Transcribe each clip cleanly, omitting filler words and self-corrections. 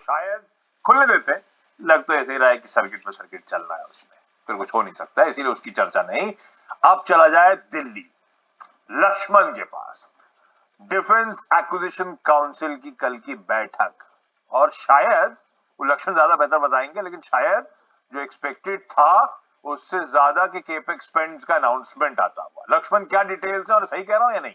शायद खुलने देते, लग तो ऐसे ही रहा है कि सर्किट पे सर्किट चल रहा है, उसमें फिर कुछ हो नहीं सकता, इसीलिए उसकी चर्चा नहीं। अब चला जाए दिल्ली, लक्ष्मण के पास डिफेंस एक्विजिशन काउंसिल की कल की बैठक, और शायद वो लक्ष्मण ज्यादा बेहतर बताएंगे, लेकिन शायद जो एक्सपेक्टेड था उससे ज्यादा के केपेक्स स्पेंड्स का अनाउंसमेंट आता हुआ। लक्ष्मण, क्या डिटेल्स है और सही कह रहा हूं या नहीं?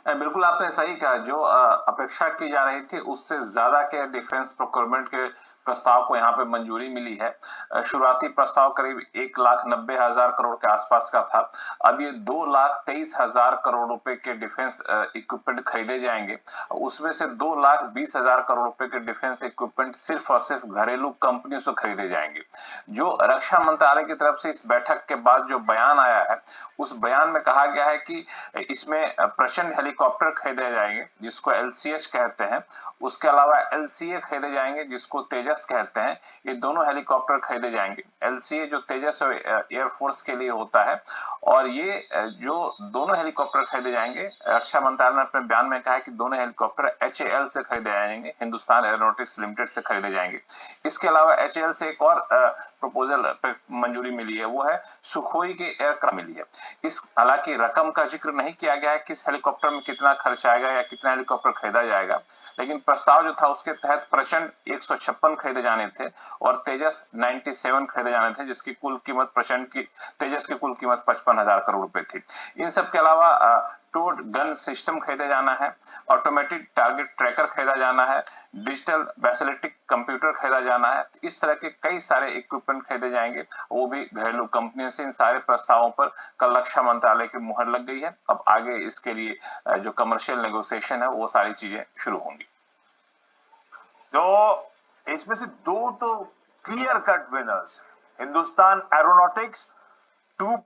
बिल्कुल आपने सही कहा। जो अपेक्षा की जा रही थी उससे ज्यादा के डिफेंस प्रोक्योरमेंट के प्रस्ताव को यहाँ पे मंजूरी मिली है। शुरुआती प्रस्ताव करीब 1,90,000 करोड़ के आसपास का था। अब ये 2,23,000 करोड़ रुपए के डिफेंस इक्विपमेंट खरीदे जाएंगे। उसमें से 2,20,000 करोड़ रुपए के डिफेंस इक्विपमेंट सिर्फ और सिर्फ घरेलू कंपनियों से खरीदे जाएंगे। जो रक्षा मंत्रालय की तरफ से इस बैठक के बाद जो बयान आया है, उस बयान में कहा गया है कि इसमें प्रचंड हेलीकॉप्टर खरीदे जाएंगे जिसको एलसीएच कहते हैं। उसके अलावा एलसीए खरीदे जाएंगे जिसको तेजस कहते हैं। ये दोनों हेलीकॉप्टर खरीदे जाएंगे। एलसीए जो तेजस एयरफोर्स के लिए होता है, और ये जो दोनों हेलीकॉप्टर खरीदे जाएंगे, रक्षा मंत्रालय ने अपने बयान में कहा है कि दोनों हेलीकॉप्टर एचएएल से खरीदे जाएंगे, हिंदुस्तान एरोनॉटिक्स लिमिटेड से खरीदे जाएंगे। इसके अलावा एचएएल से एक और प्रपोजल पे मंजूरी मिली है, वो है सुखोई के एयरक्राफ्ट मिली है। इस हालांकि रकम का जिक्र नहीं किया गया है किस हेलीकॉप्टर में कितना खर्च आएगा या कितना हेलीकॉप्टर खरीदा जाएगा, लेकिन प्रस्ताव जो था उसके तहत प्रचंड 156 खरीदे जाने थे और तेजस 97 खरीदे जाने थे, जिसकी कुल कीमत प्रचंड की तेजस की कुल कीमत 55,000 करोड़ रुपए थी। इन सब के अलावा टोड गन सिस्टम खरीदा जाना है, ऑटोमेटिक टारगेट ट्रैकर खरीदा जाना है, डिजिटल बैसिलिटिक कंप्यूटर खरीदा जाना है। इस तरह के कई सारे इक्विपमेंट खरीदे जाएंगे, वो भी घरेलू कंपनियों से। इन सारे प्रस्तावों पर कल रक्षा मंत्रालय की मुहर लग गई है। अब आगे इसके लिए जो कमर्शियल नेगोशिएशन है वो सारी चीजें शुरू होंगी। तो इसमें से दो तो clear cut winners, Hindustan aeronautics 2